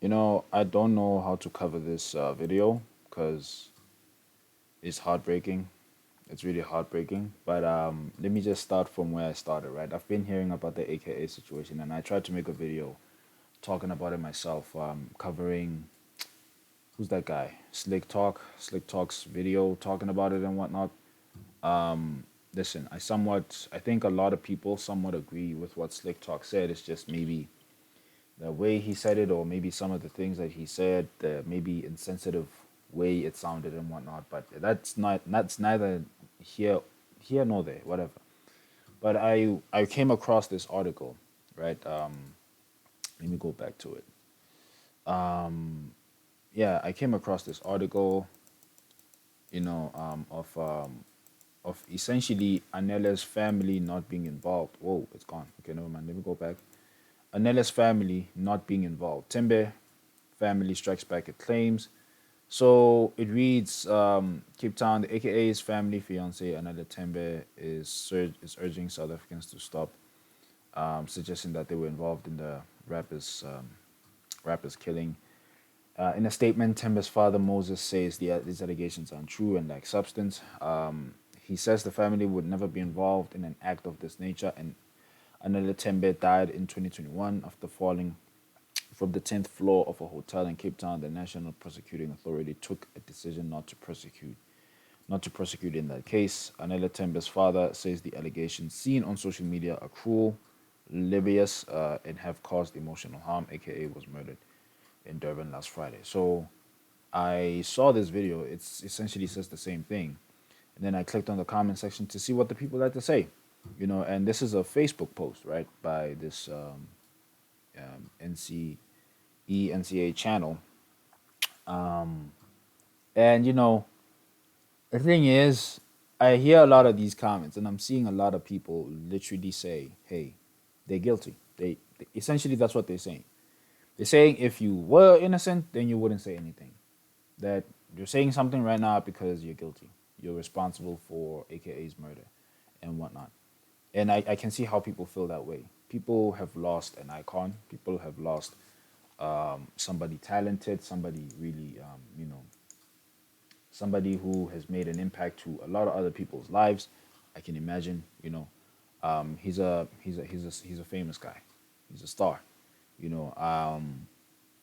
I don't know how to cover this video because it's heartbreaking. It's really heartbreaking. But let me just start from where I started, right? I've been hearing about the AKA situation, and I tried to make a video talking about it myself, covering who's that guy? Slick Talk's video talking about it and whatnot. Listen, I think a lot of people somewhat agree with what Slick Talk said. It's just maybe the way he said it, or maybe some of the things that he said, the maybe insensitive way it sounded and whatnot. But that's neither here nor there, whatever. But I came across this article, right? Let me go back to it. Yeah, I came across this article, of essentially Anele's family not being involved. Whoa, it's gone. Okay, never mind. Let me go back. Anele's family not being involved. Tembe family strikes back at claims. So it reads, Cape Town, the AKA's family fiance Anele Tembe is urging South Africans to stop, suggesting that they were involved in the rapper's killing. In a statement, Tembe's father Moses says these allegations are untrue and lack substance. He says the family would never be involved in an act of this nature, and Anele Tembe died in 2021 after falling from the 10th floor of a hotel in Cape Town. The National Prosecuting Authority took a decision not to prosecute in that case. Anele Tembe's father says the allegations seen on social media are cruel, libelous, and have caused emotional harm. AKA was murdered in Durban last Friday. So I saw this video. It's essentially says the same thing, and then I clicked on the comment section to see what the people had to say. And this is a Facebook post, right, by this NCA channel. And the thing is, I hear a lot of these comments, and I'm seeing a lot of people literally say, "Hey, they're guilty." Essentially that's what they're saying. They're saying if you were innocent, then you wouldn't say anything. That you're saying something right now because you're guilty. You're responsible for AKA's murder and whatnot. And I can see how people feel that way. People have lost an icon. People have lost somebody talented, somebody really, somebody who has made an impact to a lot of other people's lives. I can imagine, he's a famous guy. He's a star, you know.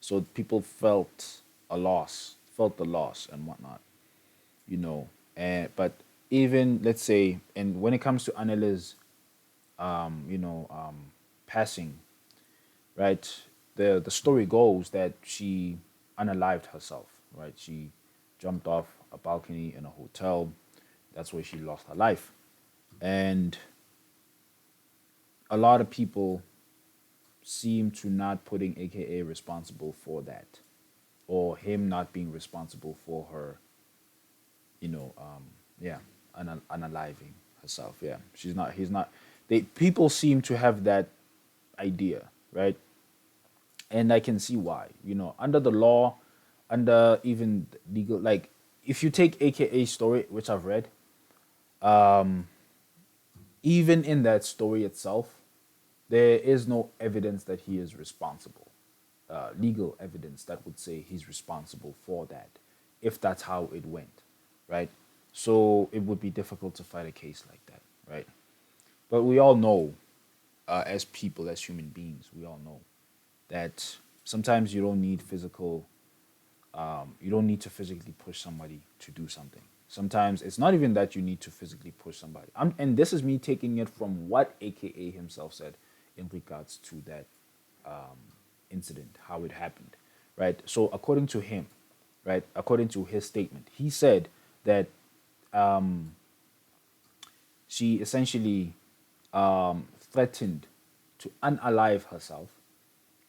So people felt the loss and whatnot, you know. And but even let's say, and when it comes to Anela's, passing, right? The story goes that she unalived herself, right? She jumped off a balcony in a hotel. That's where she lost her life. And a lot of people seem to not putting AKA responsible for that, or him not being responsible for her, yeah, unaliving herself. Yeah, she's not. He's not. They people seem to have that idea, right? And I can see why. Under the law, under even legal, like if you take AKA story, which I've read, even in that story itself, there is no evidence that he is responsible. Legal evidence that would say he's responsible for that, if that's how it went, right? So it would be difficult to fight a case like that, right? But we all know, as people, as human beings, we all know that sometimes you don't need to physically push somebody to do something. Sometimes it's not even that you need to physically push somebody. And this is me taking it from what AKA himself said in regards to that incident, how it happened, right? So according to him, right, according to his statement, he said that she essentially threatened to unalive herself,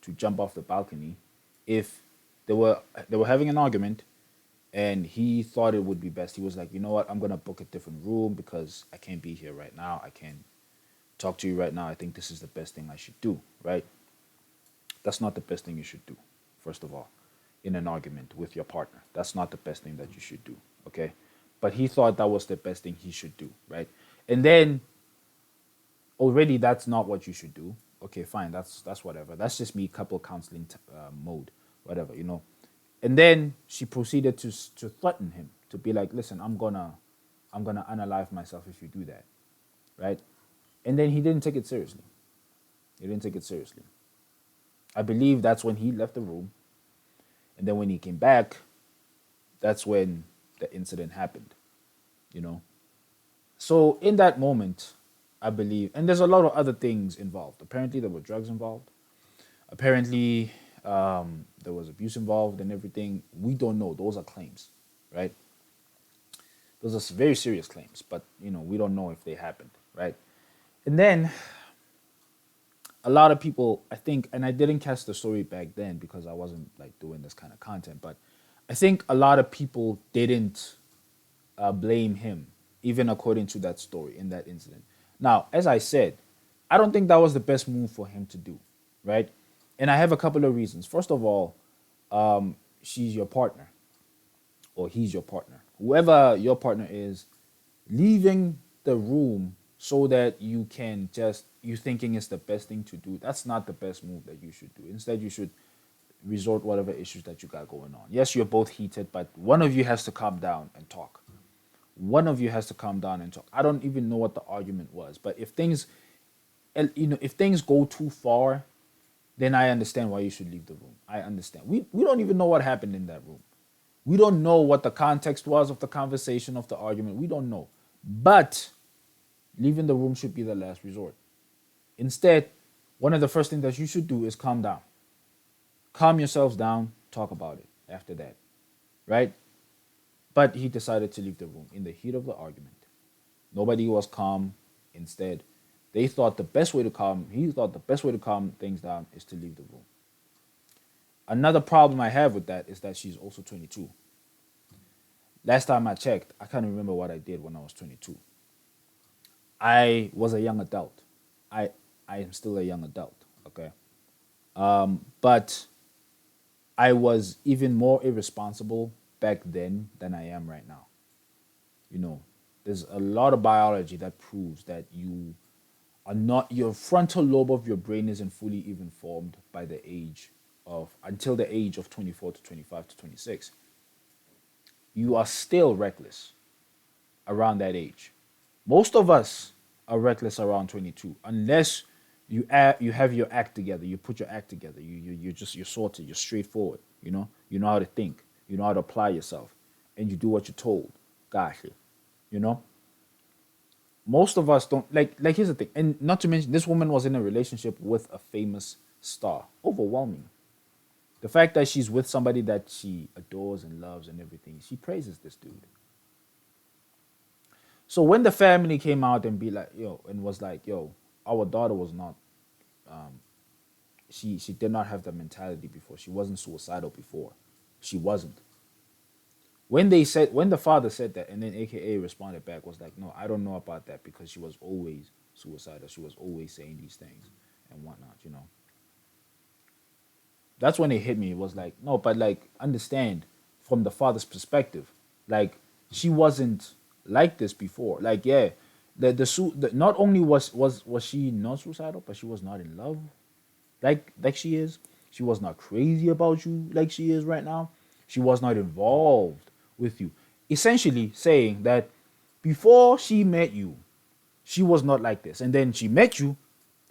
to jump off the balcony if they were having an argument, and he thought it would be best. He was like, you know what, I'm gonna book a different room because I can't be here right now. I can't talk to you right now. I think this is the best thing I should do, right? That's not the best thing you should do, first of all, in an argument with your partner. That's not the best thing that you should do, okay? But he thought that was the best thing he should do, right? And then already that's not what you should do. Okay, fine, that's whatever. That's just me couple counseling mode. whatever, you know. And then she proceeded to threaten him, to be like, listen, I'm gonna unalive myself if you do that, right? And then he didn't take it seriously. He didn't take it seriously. I believe that's when he left the room, and then when he came back, that's when the incident happened, you know. So in that moment, I believe, and there's a lot of other things involved. Apparently, there were drugs involved. Apparently, there was abuse involved and everything. We don't know. Those are claims, right? Those are very serious claims, but you know we don't know if they happened, right? And then a lot of people, I think, and I didn't catch the story back then because I wasn't like doing this kind of content, but I think a lot of people didn't blame him, even according to that story in that incident. Now, as I said, I don't think that was the best move for him to do, right? And I have a couple of reasons. First of all, she's your partner, or he's your partner. Whoever your partner is, leaving the room so that you can just, you thinking it's the best thing to do, that's not the best move that you should do. Instead, you should resort whatever issues that you got going on. Yes, you're both heated, but one of you has to calm down and talk. One of you has to calm down and talk. I don't even know what the argument was, but if things, if things go too far, then I understand why you should leave the room. I understand. We don't even know what happened in that room. We don't know what the context was of the conversation, of the argument. We don't know. But leaving the room should be the last resort. Instead, one of the first things that you should do is calm down. Calm yourselves down, talk about it after that, right? But he decided to leave the room in the heat of the argument. Nobody was calm. Instead, he thought the best way to calm things down is to leave the room. Another problem I have with that is that she's also 22. Last time I checked, I can't remember what I did when I was 22. I was a young adult. I am still a young adult, okay? But I was even more irresponsible back then than I am right now. You know, there's a lot of biology that proves that you are not, your frontal lobe of your brain isn't fully even formed by the age of, until the age of 24 to 25 to 26. You are still reckless around that age. Most of us are reckless around 22, unless you have your act together. You put your act together. You're sorted. You're straightforward. You know how to think. You know how to apply yourself, and you do what you're told. Gosh, you know. Most of us don't like. Here's the thing, and not to mention, this woman was in a relationship with a famous star. Overwhelming. The fact that she's with somebody that she adores and loves and everything, she praises this dude. So when the family came out and was like, our daughter was not, she did not have the mentality before. She wasn't suicidal before. She wasn't. When the father said that, and then AKA responded back, was like, no, I don't know about that, because she was always suicidal. She was always saying these things and whatnot. That's when it hit me. It was like, no, but like, understand from the father's perspective, like, she wasn't like this before. Like, yeah, not only was she not suicidal, but she was not in love like she is. She was not crazy about you like she is right now. She was not involved with you. Essentially saying that before she met you, she was not like this. And then she met you,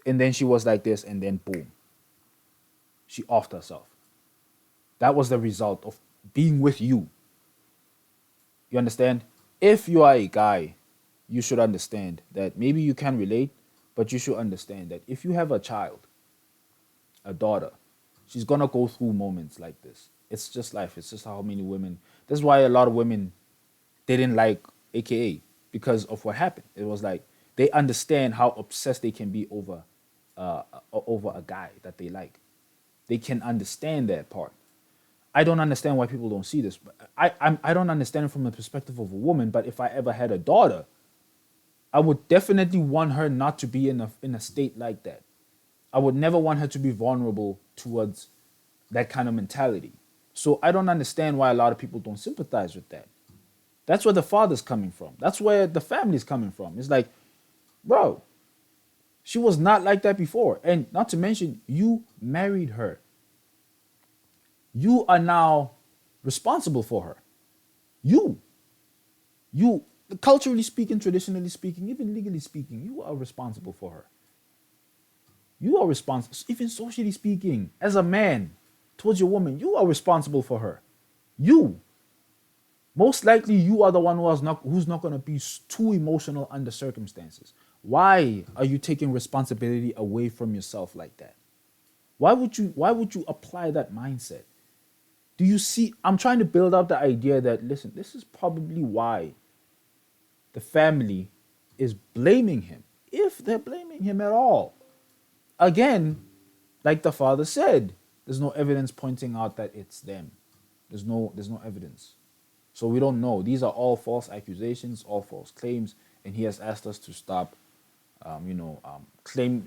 and then she was like this, and then boom, she offed herself. That was the result of being with you. You understand? If you are a guy, you should understand that maybe you can relate, but you should understand that if you have a child, a daughter, she's gonna go through moments like this. It's just life. It's just how many women. That's why a lot of women didn't like AKA, because of what happened. It was like they understand how obsessed they can be over a guy that they like. They can understand that part. I don't understand why people don't see this. I don't understand it from the perspective of a woman. But if I ever had a daughter, I would definitely want her not to be in a state like that. I would never want her to be vulnerable towards that kind of mentality. So I don't understand why a lot of people don't sympathize with that. That's where the father's coming from. That's where the family's coming from. It's like, bro, she was not like that before. And not to mention, you married her. You are now responsible for her. You, you, culturally speaking, traditionally speaking, even legally speaking, you are responsible for her. You are responsible, even socially speaking, as a man towards your woman, you are responsible for her. You, most likely, you are the one who's not going to be too emotional under circumstances. Why are you taking responsibility away from yourself like that? Why would you apply that mindset? Do you see? I'm trying to build up the idea that, listen, this is probably why the family is blaming him, if they're blaming him at all. Again, like the father said, there's no evidence pointing out that it's them. There's no evidence. So we don't know. These are all false accusations, all false claims, and he has asked us to stop, claim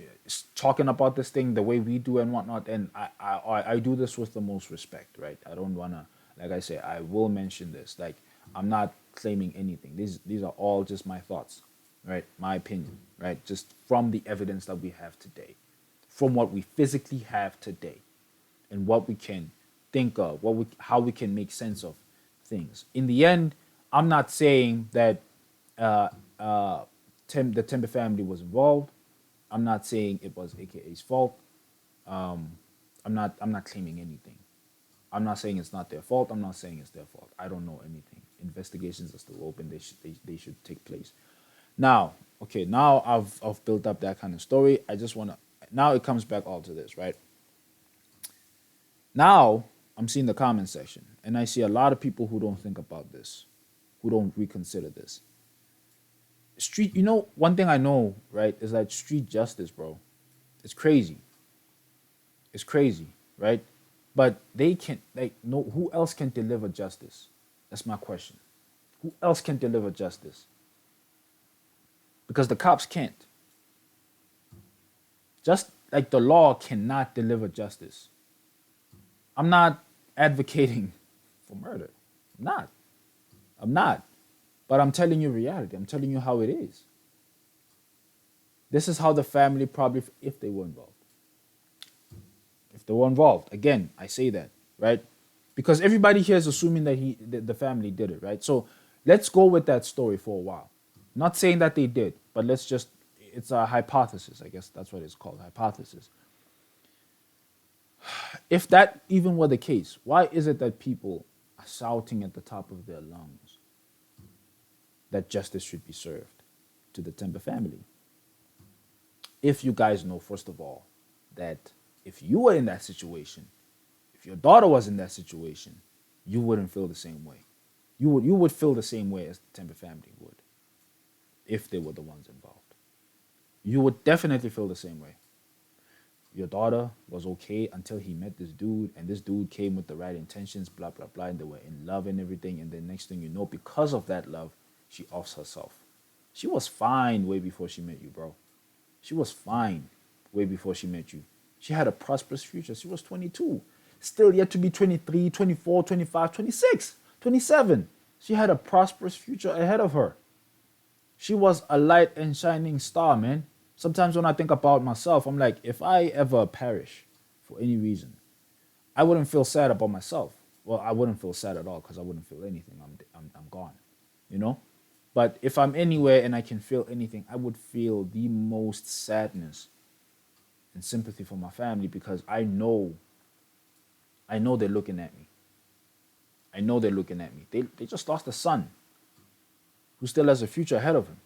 talking about this thing the way we do and whatnot. And I do this with the most respect, right? I don't wanna, like I say, I will mention this. Like, I'm not claiming anything. These are all just my thoughts, right? My opinion, right? Just from the evidence that we have today, from what we physically have today, and what we can think of, how we can make sense of things. In the end, I'm not saying that uh, uh, the Tembe family was involved. I'm not saying it was AKA's fault. I'm not claiming anything. I'm not saying it's not their fault. I'm not saying it's their fault. I don't know anything. Investigations are still open. They should take place. Now, okay, now I've built up that kind of story. I just wanna now it comes back all to this, right? Now I'm seeing the comment section and I see a lot of people who don't think about this, who don't reconsider this. One thing I know, right, is that street justice, bro, it's crazy. It's crazy, right? But they can, like, no, who else can deliver justice? That's my question. Who else can deliver justice? Because the cops can't. Just like the law cannot deliver justice. I'm not advocating for murder. I'm not. I'm not. But I'm telling you reality. I'm telling you how it is. This is how the family probably, if they were involved. If they were involved. Again, I say that, right? Because everybody here is assuming that the family did it, right? So let's go with that story for a while. Not saying that they did, but it's a hypothesis. I guess that's what it's called, hypothesis. If that even were the case, why is it that people are shouting at the top of their lungs that justice should be served to the Tembe family? If you guys know, first of all, that if you were in that situation, if your daughter was in that situation, you wouldn't feel the same way. You would feel the same way as the Tembe family would if they were the ones involved. You would definitely feel the same way. Your daughter was okay until he met this dude, and this dude came with the right intentions, blah, blah, blah, and they were in love and everything. And then next thing you know, because of that love, she offs herself. She was fine way before she met you, bro. She was fine way before she met you. She had a prosperous future. She was 22. Still yet to be 23, 24, 25, 26, 27. She had a prosperous future ahead of her. She was a light and shining star, man. Sometimes when I think about myself, I'm like, if I ever perish for any reason, I wouldn't feel sad about myself. Well, I wouldn't feel sad at all because I wouldn't feel anything. I'm gone, you know? But if I'm anywhere and I can feel anything, I would feel the most sadness and sympathy for my family because I know they're looking at me. I know they're looking at me. They just lost a son who still has a future ahead of him.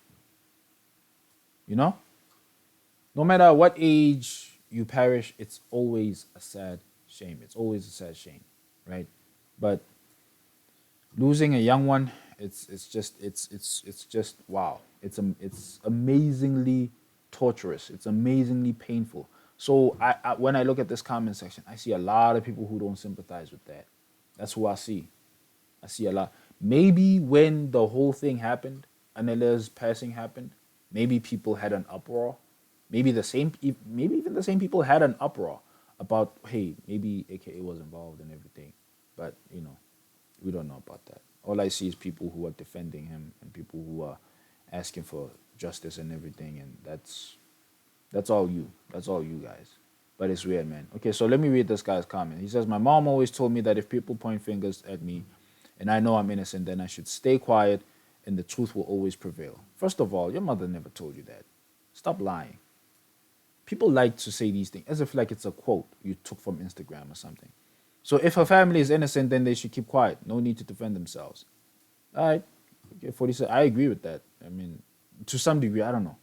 You know? No matter what age you perish, it's always a sad shame. It's always a sad shame, right? But losing a young one, it's just wow. It's amazingly torturous. It's amazingly painful. So when I look at this comment section, I see a lot of people who don't sympathize with that. That's who I see. I see a lot. Maybe when the whole thing happened, Anele's passing happened, maybe people had an uproar. Maybe even the same people had an uproar about, hey, maybe AKA was involved and everything. But, we don't know about that. All I see is people who are defending him and people who are asking for justice and everything. And that's all you. That's all you guys. but it's weird, man. Okay, so let me read this guy's comment. He says, "My mom always told me that if people point fingers at me and I know I'm innocent, then I should stay quiet and the truth will always prevail." First of all, your mother never told you that. Stop lying. People like to say these things as if like it's a quote you took from Instagram or something. So if her family is innocent, then they should keep quiet. No need to defend themselves. All right. Okay, 46. I agree with that. I mean, to some degree, I don't know.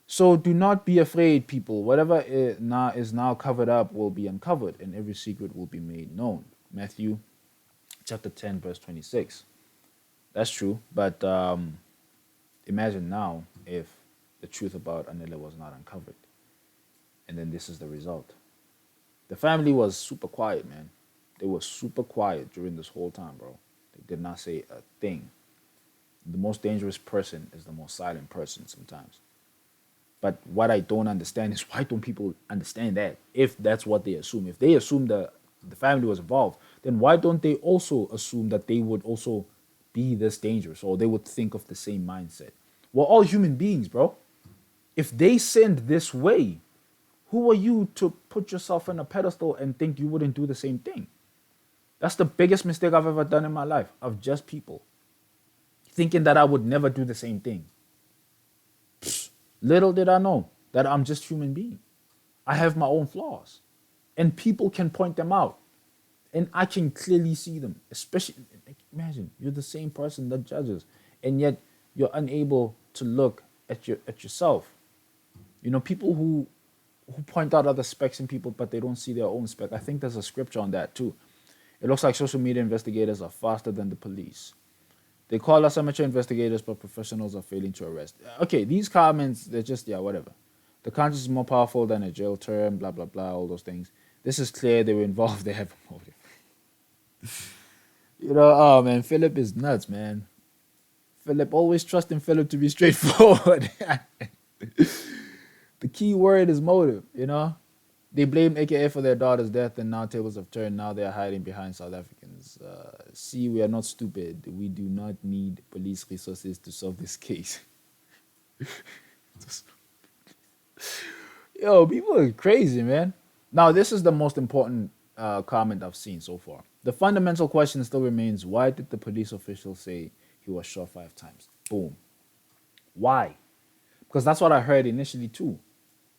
So do not be afraid, people. Whatever is now covered up will be uncovered, and every secret will be made known. Matthew chapter 10, verse 26. That's true. But imagine now if the truth about Anele was not uncovered. And then this is the result. The family was super quiet, man. They were super quiet during this whole time, bro. They did not say a thing. The most dangerous person is the most silent person sometimes. But what I don't understand is why don't people understand that if that's what they assume? If they assume that the family was involved, then why don't they also assume that they would also be this dangerous or they would think of the same mindset? We're all human beings, bro. If they sinned this way, who are you to put yourself on a pedestal and think you wouldn't do the same thing? That's the biggest mistake I've ever done in my life, of just people thinking that I would never do the same thing. Little did I know that I'm just human being. I have my own flaws, and people can point them out, and I can clearly see them. Especially, imagine you're the same person that judges, and yet you're unable to look at yourself. You know, people who point out other specks in people, but they don't see their own speck. I think there's a scripture on that too. It looks like social media investigators are faster than the police. They call us amateur investigators, but professionals are failing to arrest. Okay, these comments, they're just, yeah, whatever. The conscience is more powerful than a jail term, blah, blah, blah, all those things. This is clear. They were involved. They have a motive. You know, oh, man, Philip is nuts, man. Philip, always trusting Philip to be straightforward. The key word is motive, you know? They blamed AKA for their daughter's death, and now tables have turned. Now they are hiding behind South Africans. See, we are not stupid. We do not need police resources to solve this case. Yo, people are crazy, man. Now, this is the most important comment I've seen so far. The fundamental question still remains, why did the police official say he was shot 5 times? Boom. Why? Because that's what I heard initially, too.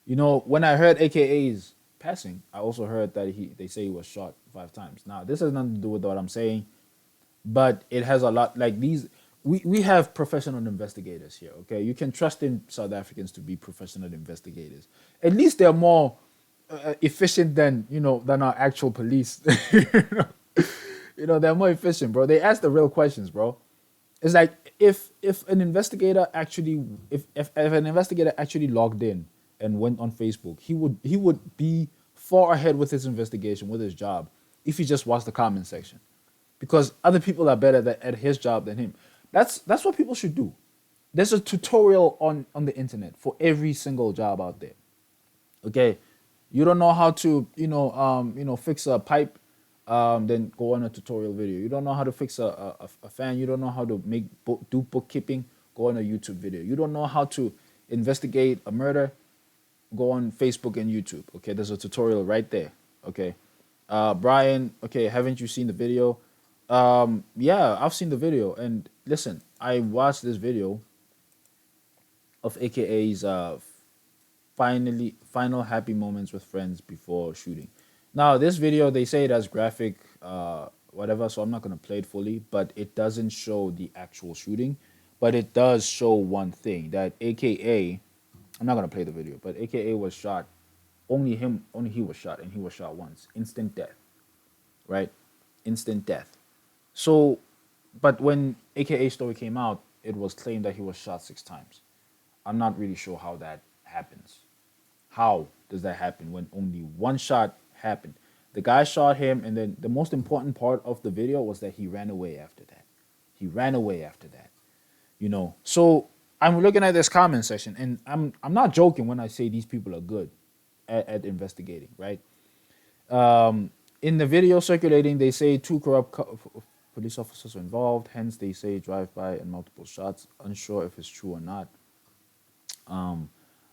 You know, when I heard AKA's passing, I also heard that they say he was shot 5 times. Now, this has nothing to do with what I'm saying, but it has a lot, like these, we have professional investigators here, okay? You can trust in South Africans to be professional investigators. At least they're more efficient than, than our actual police. They're more efficient, bro. They ask the real questions, bro. It's like if an investigator actually, if an investigator actually logged in and went on Facebook, he would be far ahead with his investigation, with his job, if he just watched the comment section, because other people are better at his job than him. That's what people should do. There's a tutorial on the internet for every single job out there. Okay, you don't know how to fix a pipe, then go on a tutorial video. You don't know how to fix a fan. You don't know how to do bookkeeping. Go on a YouTube video. You don't know how to investigate a murder. Go on Facebook and YouTube. Okay, there's a tutorial right there. Okay, Brian. Okay, haven't you seen the video? Yeah, I've seen the video. And listen, I watched this video of AKA's final happy moments with friends before shooting. Now, this video, they say it has graphic, whatever, so I'm not going to play it fully, but it doesn't show the actual shooting, but it does show one thing, that AKA, I'm not going to play the video, but AKA was shot, only he was shot, and he was shot once. Instant death, right? Instant death. So, but when AKA's story came out, it was claimed that he was shot 6 times. I'm not really sure how that happens. How does that happen when only one shot happened? The guy shot him, and then the most important part of the video was that he ran away after that. He ran away after that. So I'm looking at this comment section, and I'm not joking when I say these people are good at investigating, right? In the video circulating, they say 2 corrupt police officers are involved. Hence, they say drive-by and multiple shots. Unsure if it's true or not.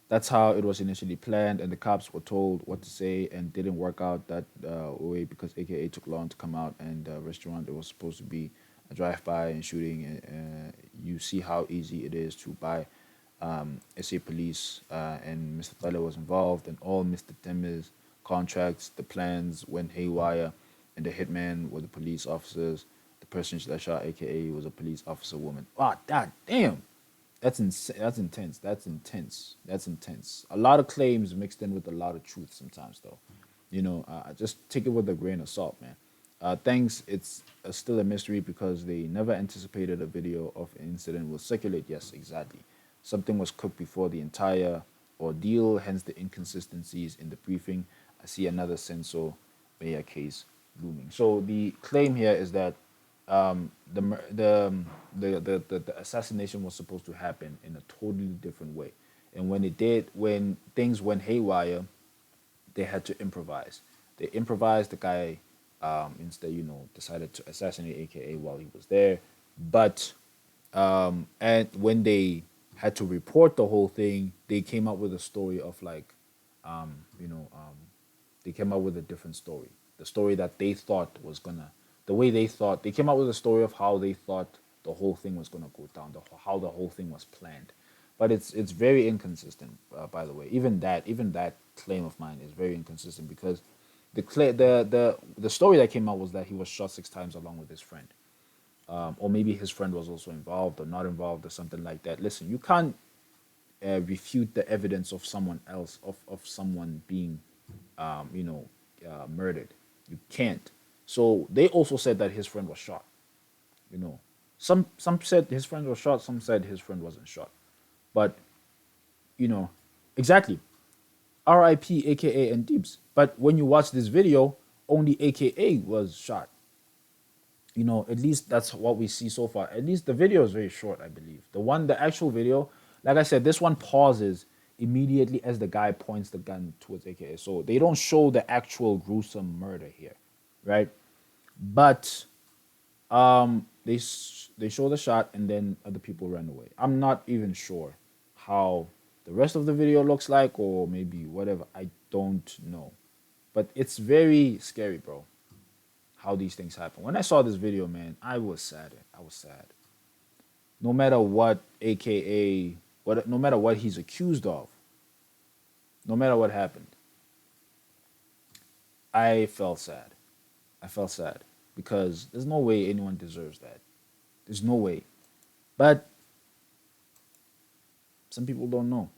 That's how it was initially planned, and the cops were told what to say and didn't work out that way because AKA took long to come out, and the restaurant, it was supposed to be a drive-by and shooting. You see how easy it is to buy SA police, and Mr. Tale was involved, and all Mr. Tembe's contracts, the plans went haywire, and the hitman were the police officers. The person that shot AKA was a police officer woman. Ah, god damn. That's intense. That's intense. That's intense. A lot of claims mixed in with a lot of truth sometimes, though. Just take it with a grain of salt, man. Thanks. It's still a mystery because they never anticipated a video of an incident will circulate. Yes, exactly. Something was cooked before the entire ordeal, hence the inconsistencies in the briefing. I see another Senso Mayor case looming. So the claim here is that the, mur- the assassination was supposed to happen in a totally different way, and when it did, when things went haywire, they had to improvise. They improvised. The guy, instead, decided to assassinate AKA while he was there. But and when they had to report the whole thing, they came up with a story of like, um, you know, um, they came up with a different story. The story that they thought was gonna, the way they thought, they came up with a story of how they thought the whole thing was gonna go down, how the whole thing was planned. But it's very inconsistent. By the way, even that claim of mine is very inconsistent because the story that came out was that he was shot 6 times along with his friend, or maybe his friend was also involved or not involved or something like that. Listen, you can't refute the evidence of someone else of someone being murdered. You can't. So they also said that his friend was shot. You know, some said his friend was shot. Some said his friend wasn't shot. But you know, exactly. R.I.P. AKA and Deeps. But when you watch this video, only AKA was shot. At least that's what we see so far. At least the video is very short, I believe. The actual video, like I said, this one pauses immediately as the guy points the gun towards AKA. So they don't show the actual gruesome murder here, right? But they show the shot and then other people ran away. I'm not even sure how the rest of the video looks like, or maybe whatever. I don't know, but it's very scary, bro, how these things happen. When I saw this video, man, I was sad. I was sad. No matter what, AKA, no matter what he's accused of, no matter what happened, I felt sad. I felt sad because there's no way anyone deserves that. There's no way. But some people don't know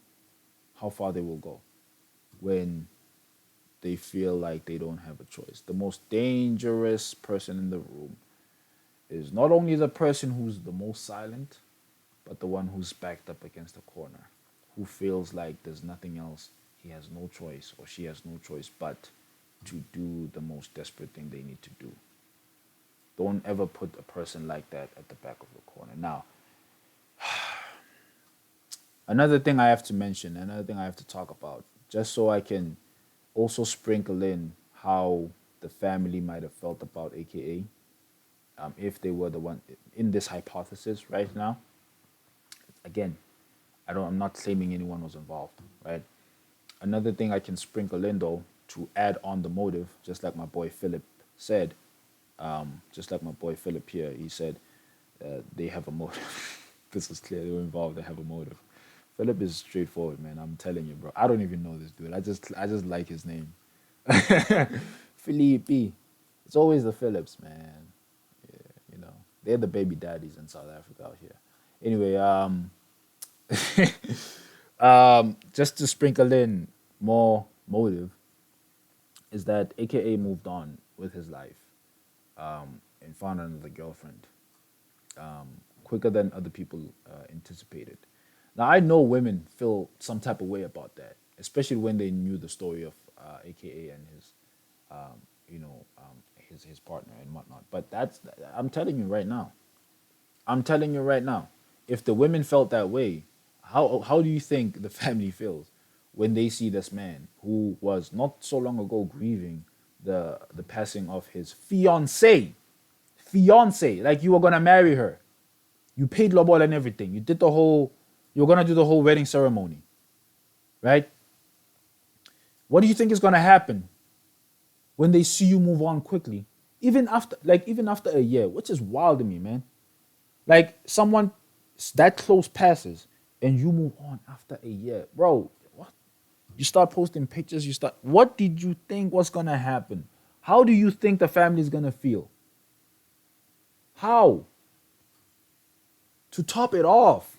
how far they will go when they feel like they don't have a choice. The most dangerous person in the room is not only the person who's the most silent, but the one who's backed up against a corner, who feels like there's nothing else. He has no choice, or she has no choice but to do the most desperate thing they need to do. Don't ever put a person like that at the back of the corner. Now, another thing I have to mention, another thing I have to talk about, just so I can also sprinkle in how the family might have felt about AKA, if they were the one in this hypothesis right now. Again, I'm not claiming anyone was involved, right? Another thing I can sprinkle in though to add on the motive, just like my boy Philip said, just like my boy Philip here, he said they have a motive. This is clear. They were involved. They have a motive. Philip is straightforward, man. I'm telling you, bro. I don't even know this dude. I just like his name. Philippi. It's always the Philips, man. Yeah, they're the baby daddies in South Africa out here. Anyway, just to sprinkle in more motive, is that AKA moved on with his life, and found another girlfriend, quicker than other people anticipated. Now, I know women feel some type of way about that, especially when they knew the story of AKA and his, his partner and whatnot. But I'm telling you right now. I'm telling you right now. If the women felt that way, how do you think the family feels when they see this man who was not so long ago grieving the passing of his fiance, like you were gonna marry her, you paid lobol and everything, you were gonna do the whole wedding ceremony, right? What do you think is going to happen when they see you move on quickly? Even after a year, which is wild to me, man. Like someone that close passes and you move on after a year. Bro, what? You start posting pictures, what did you think was going to happen? How do you think the family is going to feel? How? To top it off,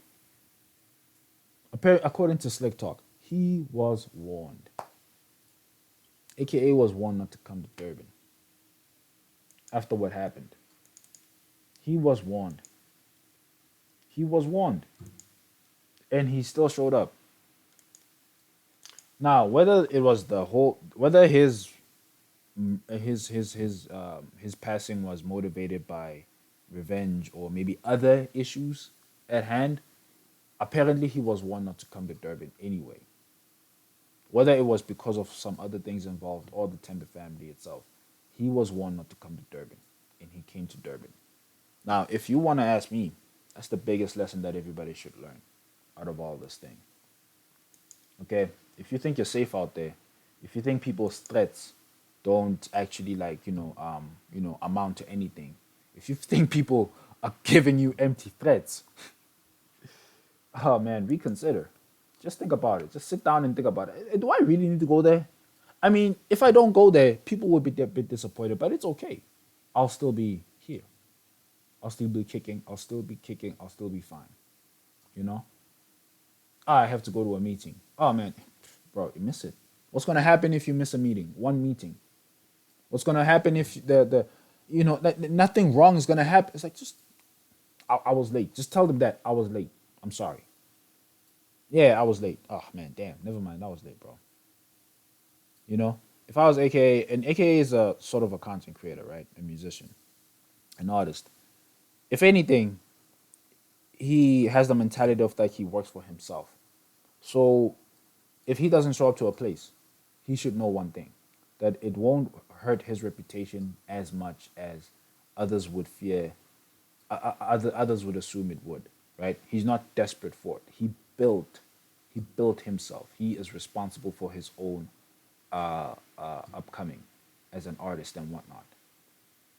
according to Slick Talk, he was warned. AKA was warned not to come to Durban after what happened. He was warned. He was warned. And he still showed up. Now, whether it was whether his passing was motivated by revenge or maybe other issues at hand, apparently he was warned not to come to Durban anyway. Whether it was because of some other things involved or the Tembe family itself, he was warned not to come to Durban, and he came to Durban. Now, if you want to ask me, that's the biggest lesson that everybody should learn out of all this thing. Okay, if you think you're safe out there, if you think people's threats don't actually amount to anything, if you think people are giving you empty threats, oh man, reconsider. Just think about it. Just sit down and think about it. Do I really need to go there? I mean, if I don't go there, people will be a bit disappointed, but it's okay. I'll still be here. I'll still be kicking. I'll still be kicking. I'll still be fine. You know? I have to go to a meeting. Oh man, bro, you miss it. What's gonna happen if you miss a meeting? One meeting. What's gonna happen if nothing wrong is gonna happen? It's like I was late. Just tell them that I was late. I'm sorry. Yeah, I was late. Oh man, damn. Never mind. I was late, bro. You know, if I was AKA, and AKA is a sort of a content creator, right? A musician, an artist. If anything, he has the mentality of that he works for himself. So if he doesn't show up to a place, he should know one thing, that it won't hurt his reputation as much as others would fear, others would assume it would, right? He's not desperate for it. He built himself. He is responsible for his own upcoming as an artist and whatnot.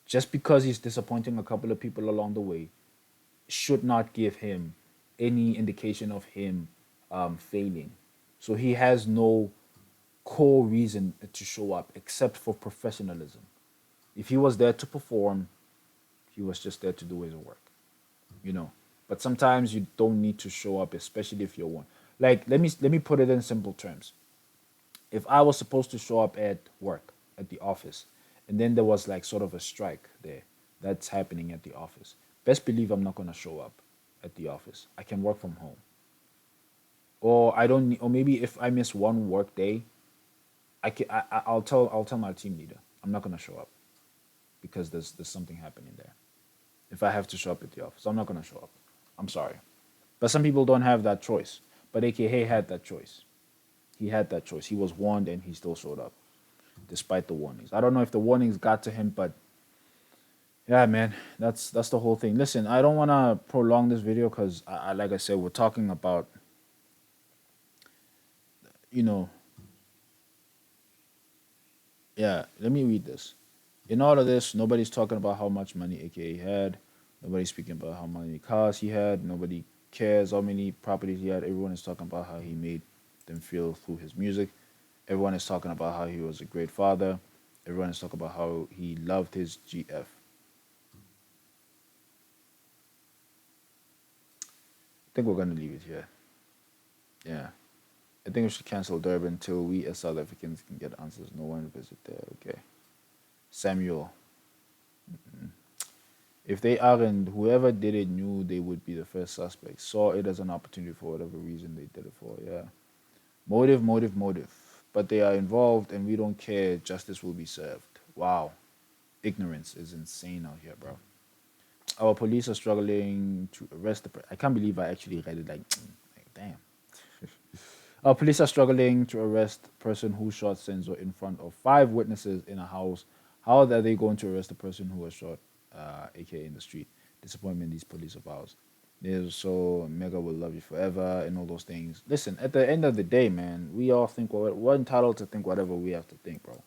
Just because he's disappointing a couple of people along the way should not give him any indication of him failing. So he has no core reason to show up except for professionalism. If he was there to perform, he was just there to do his work, you know. But sometimes you don't need to show up, especially if you're one. Like let me put it in simple terms. If I was supposed to show up at work, at the office, and then there was like sort of a strike there that's happening at the office, best believe I'm not gonna show up at the office. I can work from home. Or I don't need, or maybe if I miss one work day, I'll tell my team leader I'm not gonna show up because there's something happening there. If I have to show up at the office, I'm not gonna show up. I'm sorry. But some people don't have that choice. But AKA had that choice. He had that choice. He was warned and he still showed up despite the warnings. I don't know if the warnings got to him, but yeah, man, that's the whole thing. Listen, I don't want to prolong this video because, like I said, we're talking about, you know, yeah, let me read this. In all of this, nobody's talking about how much money AKA had. Nobody's speaking about how many cars he had. Nobody cares how many properties he had. Everyone is talking about how he made them feel through his music. Everyone is talking about how he was a great father. Everyone is talking about how he loved his GF. I think we're going to leave it here. Yeah. I think we should cancel Durban until we as South Africans can get answers. No one visit there. Okay. Samuel. If they aren't, whoever did it knew they would be the first suspect. Saw it as an opportunity for whatever reason they did it for. Yeah. Motive, motive, motive. But they are involved and we don't care. Justice will be served. Wow. Ignorance is insane out here, bro. Our police are struggling to arrest the I can't believe I actually read it like damn. Our police are struggling to arrest the person who shot Senzo in front of 5 witnesses in a house. How are they going to arrest the person who was shot, aka in the street? Disappointment, these police of ours. There's so Mega will love you forever and all those things. Listen, at the end of the day, man, we all think we're entitled to think whatever we have to think, bro.